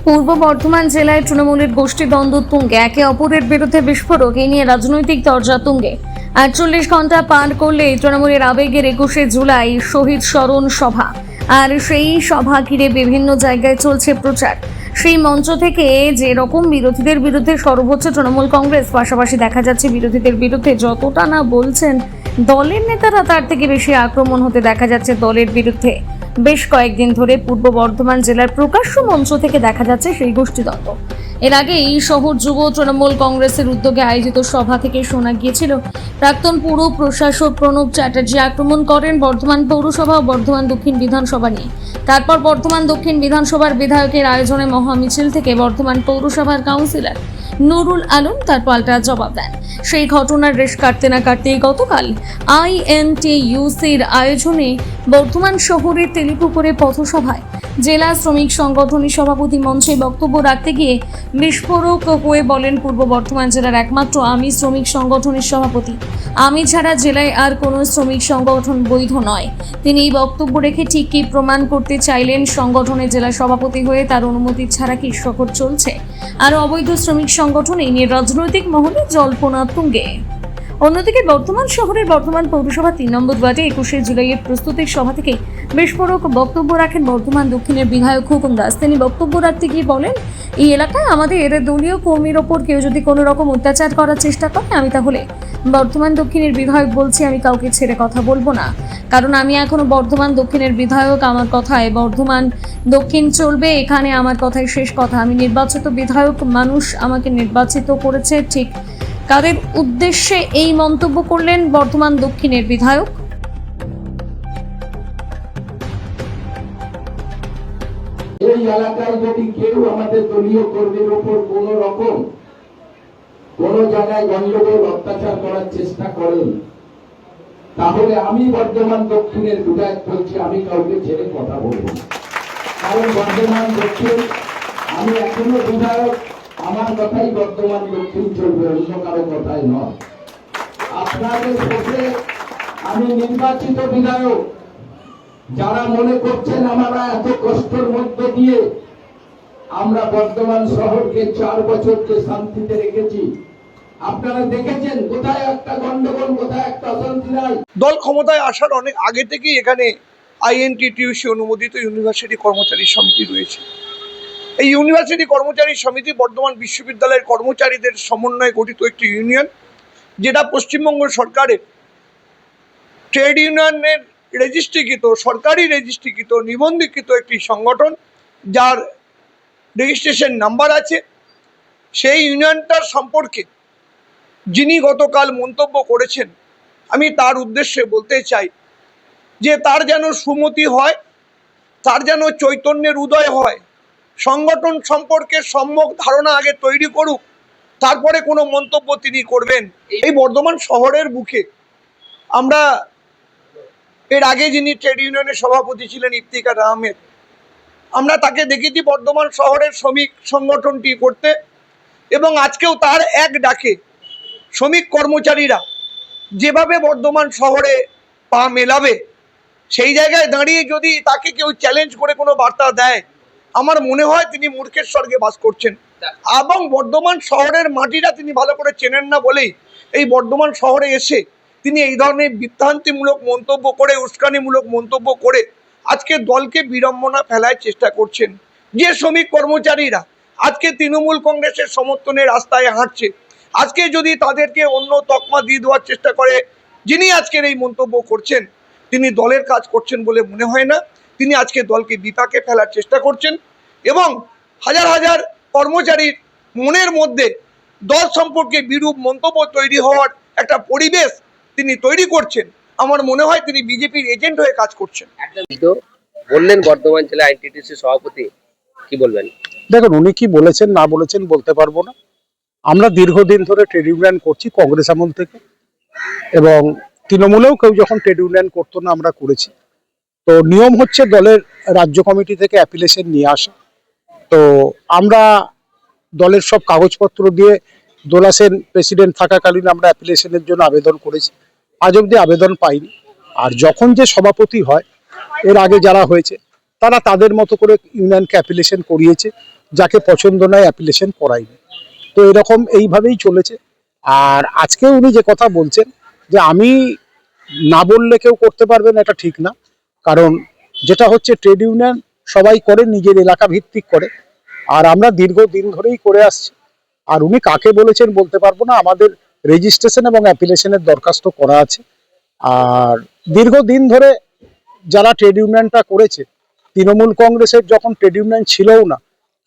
পূর্ব বর্ধমান জেলায় তৃণমূলের গোষ্ঠীদ্বন্দ্ব তুঙ্গে, একে অপরের বিরুদ্ধে বিস্ফোরক, এই নিয়ে রাজনৈতিক দরজা তুঙ্গে। 48 ঘন্টা পার করলে তৃণমূলের আবেগের 21শে জুলাই শহীদ স্মরণ সভা, আর সেই সভা ঘিরে বিভিন্ন জায়গায় চলছে প্রচার। সেই মঞ্চ থেকে যে রকম বিরোধীদের বিরুদ্ধে সরব হচ্ছে তৃণমূল কংগ্রেস, পাশাপাশি দেখা যাচ্ছে বিরোধীদের বিরুদ্ধে যতটা না বলছেন দলের নেতারা, তার থেকে বেশি আক্রমণ হতে দেখা যাচ্ছে দলের বিরুদ্ধে। বেশ কয়েকদিন ধরে পূর্ব বর্ধমান জেলার প্রকাশ্য মঞ্চ থেকে দেখা যাচ্ছে সেই গোষ্ঠীদ্বন্দ্ব। এর আগেই শহর যুব তৃণমূল কংগ্রেসের উদ্যোগে আয়োজিত সভা থেকে শোনা গিয়েছিল প্রাক্তন পুর প্রশাসক প্রণব চ্যাটার্জি আক্রমণ করেন বর্ধমান পৌরসভা ও বর্ধমান দক্ষিণ বিধানসভা নিয়ে। তারপর বর্ধমান দক্ষিণ বিধানসভার বিধায়কের আয়োজনে মহামিছিল থেকে বর্ধমান পৌরসভার কাউন্সিলর নুরুল আলম তার পাল্টা জবাব দেন। সেই ঘটনার রেশ কাটতে না কাটতেই গতকাল INTUCর আয়োজনে বর্ধমান শহরের তেলিপুকুরে পথসভায় জেলা শ্রমিক সংগঠনের সভাপতি মঞ্চে বক্তব্য রাখতে গিয়ে বিস্ফোরক হয়ে বলেন পূর্ব বর্ধমান জেলার একমাত্র আমি শ্রমিক সংগঠনের সভাপতি, আমি ছাড়া জেলায় আর কোনো শ্রমিক সংগঠন বৈধ নয়। তিনি এই বক্তব্য রেখে ঠিক কি প্রমাণ করতে চাইলেন সংগঠনের জেলা সভাপতি হয়ে তার অনুমতি ছাড়া কি শহর চলছে, আর অবৈধ শ্রমিক সংগঠন এই নিয়ে রাজনৈতিক মহলে জল্পনা তুঙ্গে। অন্যদিকে বর্ধমান শহরের বর্ধমান পৌরসভা 3 নম্বর ওয়ার্ডে 21শে জুলাইয়ের প্রস্তুতির সভা থেকে বিস্ফোরক বক্তব্য রাখেন বর্ধমান দক্ষিণের বিধায়ক হুকুম দাস। তিনি বক্তব্য রাখতে গিয়ে বলেন, এই এলাকায় আমাদের দলীয় কর্মীর ওপর কেউ যদি কোনো রকম অত্যাচার করার চেষ্টা করে, আমি তাহলে বর্ধমান দক্ষিণের বিধায়ক বলছি, আমি কাউকে ছেড়ে কথা বলবো না, কারণ আমি এখনো বর্ধমান দক্ষিণের বিধায়ক। আমার কথায় বর্ধমান দক্ষিণ চলবে, এখানে আমার কথাই শেষ কথা। আমি নির্বাচিত বিধায়ক, মানুষ আমাকে নির্বাচিত করেছে। ঠিক কাদের উদ্দেশ্যে এই মন্তব্য করলেন বর্ধমান দক্ষিণের বিধায়ক? এই এলাকায় যদি কেউ আমাদের দলীয় কর্মীর উপর কোন রকম কোন জায়গায় গন্ডগোল অত্যাচার করার চেষ্টা করেন, তাহলে আমি বর্ধমান দক্ষিণের বিধায়ক বলছি, আমি কাউকে ছেড়ে কথা বলবো না। কারণ বর্ধমান দক্ষিণ, আমি এখনো বিধায়ক, আমার কথাই বর্ধমান দক্ষিণ চলবে, অন্য কারো কথাই নয়। আপনাদের ভোটে আমি নির্বাচিত বিধায়ক। যারা মনে করছেন আমরা এত কষ্টের মধ্যে দিয়ে আমরা বর্ধমান শহরকে 4 বছর যে শান্তিতে রেখেছি, আপনারা দেখেছেন কোথায় একটা গন্ডগোল, কোথায় একটা অশান্তি নাই। দল ক্ষমতায় আসার অনেক আগে থেকেই এখানে INTUC অনুমোদিত ইউনিভার্সিটি কর্মচারী সমিতি রয়েছে। এই ইউনিভার্সিটি কর্মচারী সমিতি বর্ধমান বিশ্ববিদ্যালয়ের কর্মচারীদের সমন্বয়ে গঠিত একটি ইউনিয়ন, যেটা পশ্চিমবঙ্গ সরকারের ট্রেড ইউনিয়নের রেজিস্ট্রিকৃত, সরকারি রেজিস্ট্রিকৃত, নিবন্ধিকৃত একটি সংগঠন, যার রেজিস্ট্রেশন নাম্বার আছে। সেই ইউনিয়নটার সম্পর্কে যিনি গতকাল মন্তব্য করেছেন, আমি তার উদ্দেশ্যে বলতে চাই যে তার যেন সুমতি হয়, তার যেন চৈতন্যের উদয় হয়, সংগঠন সম্পর্কে সম্যক ধারণা আগে তৈরি করুক, তারপরে কোনো মন্তব্য তিনি করবেন। এই বর্ধমান শহরের বুকে আমরা এর আগে যিনি ট্রেড ইউনিয়নের সভাপতি ছিলেন ইফতিকার আহমেদ, আমরা তাকে দেখেছি বর্ধমান শহরের শ্রমিক সংগঠনটি করতে, এবং আজকেও তার এক ডাকে শ্রমিক কর্মচারীরা যেভাবে বর্ধমান শহরে পা মেলাবে, সেই জায়গায় দাঁড়িয়ে যদি তাকে কেউ চ্যালেঞ্জ করে কোনো বার্তা দেয়, আমার মনে হয় তিনি মূর্খের স্বর্গে বাস করছেন। এবং বর্ধমান শহরের মাটিটা তিনি ভালো করে চেনেন না বলেই এই বর্ধমান শহরে এসে তিনি এই ধরনের বিভ্রান্তিমূলক মন্তব্য করে, উস্কানিমূলক মন্তব্য করে আজকে দলকে বিড়ম্বনা ফেলার চেষ্টা করছেন। যে শ্রমিক কর্মচারীরা আজকে তৃণমূল কংগ্রেসের সমর্থনে রাস্তায় হাঁটছে, আজকে যদি তাদেরকে অন্য তকমা দিয়ে দেওয়ার চেষ্টা করে, যিনি আজকের এই মন্তব্য করছেন, তিনি দলের কাজ করছেন বলে মনে হয় না। তিনি আজকে দলকে বিপাকে ফেলার চেষ্টা করছেন এবং হাজার হাজার কর্মচারীর মনের মধ্যে দল সম্পর্কে বিরূপ মন্তব্য তৈরি হওয়ার একটা পরিবেশ তিনি তৈরি করছেন। আমার মনে হয় তিনি বিজেপির এজেন্ট হয়ে কাজ করছেন। বললেন বর্ধমান জেলা INTUC সভাপতি, কি বলবেন? দেখুন, উনি কি বলেছেন না বলেছেন বলতে পারবো না। আমরা দীর্ঘদিন ধরে ট্রেড ইউনিয়ন করছি, কংগ্রেস আমল থেকে, এবং তৃণমূলেও কেউ যখন ট্রেড ইউনিয়ন করতো না আমরা করেছি। তো নিয়ম হচ্ছে দলের রাজ্য কমিটি থেকে অ্যাপিলেশন নিয়ে আসা। তো আমরা দলের সব কাগজপত্র দিয়ে দোলা সেন প্রেসিডেন্ট থাকাকালীন আমরা অ্যাপিলেশনের জন্য আবেদন করেছি, আজ অব্দি আবেদন পাইনি। আর যখন যে সভাপতি হয়, এর আগে যারা হয়েছে তারা তাদের মতো করে ইউনিয়নকে অ্যাপিলেশন করিয়েছে, যাকে পছন্দ নয় অ্যাপিলেশন করাইনি। তো এরকম এইভাবেই চলেছে। আর আজকে উনি যে কথা বলছেন যে আমি না বললে কেউ করতে পারবে না, এটা ঠিক না। কারণ যেটা হচ্ছে ট্রেড ইউনিয়ন সবাই করে, নিজের এলাকা ভিত্তিক করে, আর আমরা দীর্ঘদিন ধরেই করে আসছি। আর উনি কাকে বলেছেন বলতে পারবো না, আমাদের রেজিস্ট্রেশন এবং অ্যাপিলেশনের দরখাস্ত করা আছে। আর দীর্ঘদিন ধরে যারা ট্রেড ইউনিয়নটা করেছে, তৃণমূল কংগ্রেসের যখন ট্রেড ইউনিয়ন ছিলও না,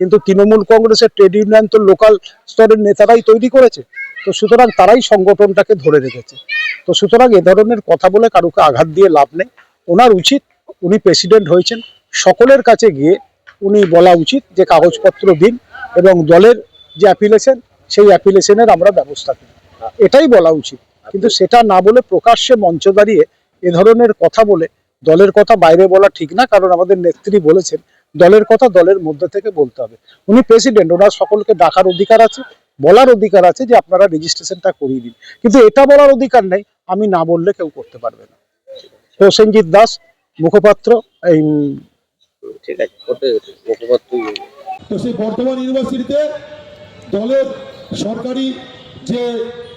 কিন্তু তৃণমূল কংগ্রেসের ট্রেড ইউনিয়ন তো লোকাল স্তরের নেতারাই তৈরি করেছে, তো সুতরাং তারাই সংগঠনটাকে ধরে রেখেছে। তো সুতরাং এ ধরনের কথা বলে কারুকে আঘাত দিয়ে লাভ নেই। ওনার উচিত, উনি প্রেসিডেন্ট হয়েছেন, সকলের কাছে গিয়ে উনি বলা উচিত যে কাগজপত্র দিন এবং দলের যে অ্যাপিলেশন সেই অ্যাপিলেশনের আমরা ব্যবস্থা করি, এটাই বলা উচিত। কিন্তু সেটা না বলে প্রকাশ্যে মঞ্চ দাঁড়িয়ে এ ধরনের কথা বলে দলের কথা বাইরে বলা ঠিক না। কারণ আমাদের নেত্রী বলেছেন দলের কথা দলের মধ্যে থেকে বলতে হবে। উনি প্রেসিডেন্ট, ওনার সকলকে ডাকার অধিকার আছে, বলার অধিকার আছে যে আপনারা রেজিস্ট্রেশনটা করিয়ে দিন, কিন্তু এটা বলার অধিকার নেই আমি না বললে কেউ করতে পারবে না। প্রসেনজিৎ দাস, মুখপাত্র, এই ঠিক আছে, মুখপাত্র। তো সেই বর্ধমান ইউনিভার্সিটিতে দলের সরকারি যে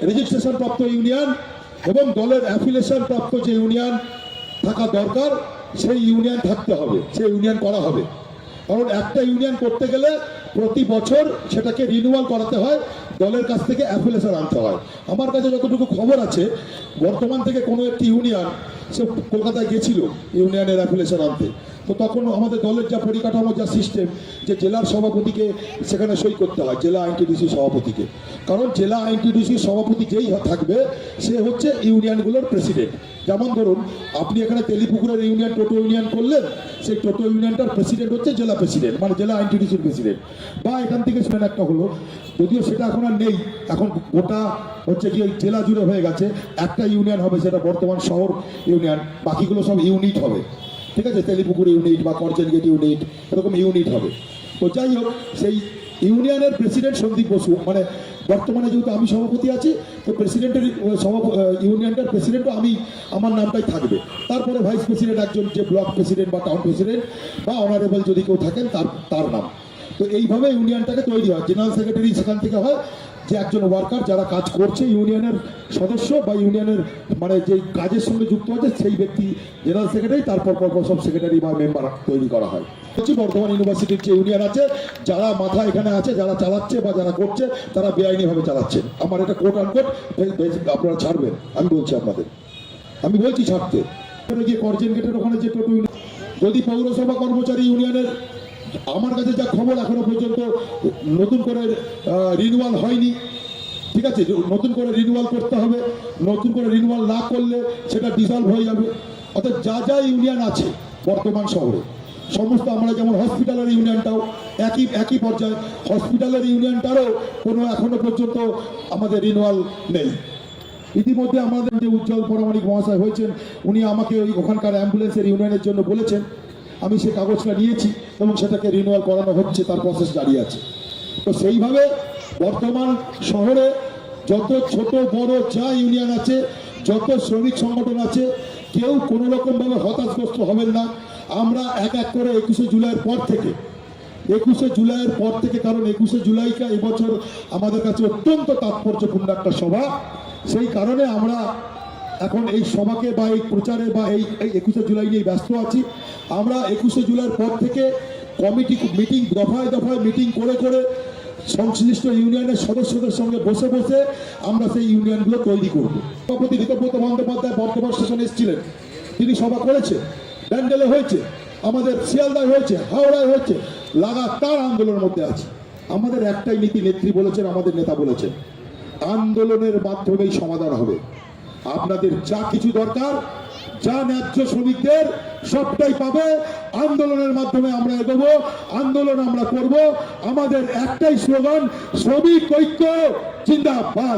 রেজিস্ট্রেশন প্রাপ্ত ইউনিয়ন এবং দলের অ্যাফিলিয়েশন প্রাপ্ত যে ইউনিয়ন থাকা দরকার, সেই ইউনিয়ন থাকতে হবে, সেই ইউনিয়ন করা হবে। কারণ একটা ইউনিয়ন করতে গেলে প্রতি বছর সেটাকে রিনিউয়াল করাতে হয়, দলের কাছ থেকে অ্যাফিলিয়েশন আনতে হয়। আমার কাছে যতটুকু খবর আছে, বর্তমান থেকে কোনো একটি ইউনিয়ন সে কলকাতায় গেছিল ইউনিয়নের অ্যাফিলিয়েশন আনতে, তো তখন আমাদের দলের যা পরিকাঠামো, যা সিস্টেম, যে জেলার সভাপতিকে সেখানে সই করতে হয়, জেলা আইনটিডিসি সভাপতিকে। কারণ জেলা আইনটিডিসি সভাপতি যেই থাকবে সে হচ্ছে ইউনিয়নগুলোর প্রেসিডেন্ট। যেমন ধরুন আপনি এখানে তেলিপুকুরের ইউনিয়ন টোটো ইউনিয়ন করলেন, সেই টোটো ইউনিয়নটার প্রেসিডেন্ট হচ্ছে জেলা প্রেসিডেন্ট, মানে জেলা আইনটিডিসির প্রেসিডেন্ট। বা এখান থেকে শুনেন একটা হলো, যদিও সেটা এখন আর নেই, এখন গোটা হচ্ছে কি জেলা জুড়ে হয়ে গেছে, একটা ইউনিয়ন হবে, সেটা বর্তমান শহর ইউনিয়ন, বাকিগুলো সব ইউনিট হবে। ঠিক আছে, তেলিপুকুর ইউনিট বা করজেন গেট ইউনিট, এরকম ইউনিট হবে। তো যাই হোক, সেই ইউনিয়নের প্রেসিডেন্ট সন্দীপ বসু, মানে বর্তমানে যেহেতু আমি সভাপতি আছি, তো প্রেসিডেন্টের ইউনিয়নটার প্রেসিডেন্টও আমি, আমার নামটাই থাকবে। তারপরে ভাইস প্রেসিডেন্ট একজন, যে ব্লক প্রেসিডেন্ট বা টাউন প্রেসিডেন্ট বা অনারেবল যদি কেউ থাকেন তার নাম। তো এইভাবে ইউনিয়নটাকে তৈরি হয়। জেনারেল সেক্রেটারি সেখান থেকে হয়, যে একজন ওয়ার্কার যারা কাজ করছে ইউনিয়নের সদস্য বা ইউনিয়নের মানে যে কাজের সঙ্গে যুক্ত আছে সেই ব্যক্তি জেনারেল সেক্রেটারি, তারপর পরপর সব সেক্রেটারি বা মেম্বার তৈরি করা হয়। হচ্ছে বর্ধমান ইউনিভার্সিটির যে ইউনিয়ন আছে, যারা মাথা এখানে আছে, যারা চালাচ্ছে বা যারা করছে, তারা বেআইনিভাবে চালাচ্ছে। আমার এটা কোট আনকোট, আপনারা ছাড়বেন, আমি বলছি আপনাদের, আমি বলছি ছাড়তে। গিয়ে করজেন গেটের ওখানে যে টোটো ইউনিয়ন, যদি পৌরসভা কর্মচারী ইউনিয়নের, আমার কাছে যা খবর এখনো পর্যন্ত নতুন করে রিনিউয়াল হয়নি। ঠিক আছে, নতুন করে রিনিউয়াল করতে হবে, নতুন করে রিনিউয়াল না করলে সেটা ডিসলভ হয়ে যাবে। অর্থাৎ যা যা ইউনিয়ন আছে বর্তমান শহরে সমস্ত, আমরা যেমন হসপিটালের ইউনিয়নটাও একই পর্যায়ে, হসপিটালের ইউনিয়নটারও কোনো এখনো পর্যন্ত আমাদের রিনিউয়াল নেই। ইতিমধ্যে আমাদের যে উজ্জ্বল পরামানিক মহাশয় হয়েছেন, উনি আমাকে ওই ওখানকার অ্যাম্বুলেন্সের ইউনিয়নের জন্য বলেছেন, আমি সে কাগজটা নিয়েছি এবং সেটাকে রিনিউয়াল করানো হচ্ছে, তার প্রসেস জারি আছে। তো সেইভাবে বর্তমান শহরে যত ছোট বড় যা ইউনিয়ন আছে, যত শ্রমিক সংগঠন আছে, কেউ কোনো রকমভাবে হতাশগ্রস্ত হবেন না। আমরা এক এক করে 21শে জুলাইয়ের পর থেকে, কারণ 21শে জুলাইটা এবছর আমাদের কাছে অত্যন্ত তাৎপর্যপূর্ণ একটা সভা, সেই কারণে আমরা এখন এই সভাকে বা এই প্রচারে বা এই 21শে জুলাই নিয়ে ব্যস্ত আছি। আমরা 21শে জুলাইয়ের পর থেকে কমিটি মিটিং, দফায় দফায় মিটিং করে সংশ্লিষ্ট ইউনিয়নের সদস্যদের সঙ্গে বসে আমরা সেই ইউনিয়নগুলো তৈরি করব। সভাপতি ঋতব্রত বন্দ্যোপাধ্যায় বর্ধমান স্টেশনে এসেছিলেন, তিনি সভা করেছে, ব্যান্ডেলে হয়েছে, আমাদের শিয়ালদায় হয়েছে, হাওড়ায় হয়েছে, লাগাতার আন্দোলনের মধ্যে আছে। আমাদের একটাই নীতি, নেত্রী বলেছেন, আমাদের নেতা বলেছেন, আন্দোলনের মাধ্যমেই সমাধান হবে। আপনাদের যা কিছু দরকার, যা ন্যায্য শ্রমিকদের, সবটাই পাবে। আন্দোলনের মাধ্যমে আমরা এগোবো, আন্দোলন আমরা করব। আমাদের একটাই স্লোগান, শ্রমিক ঐক্য জিন্দাবাদ।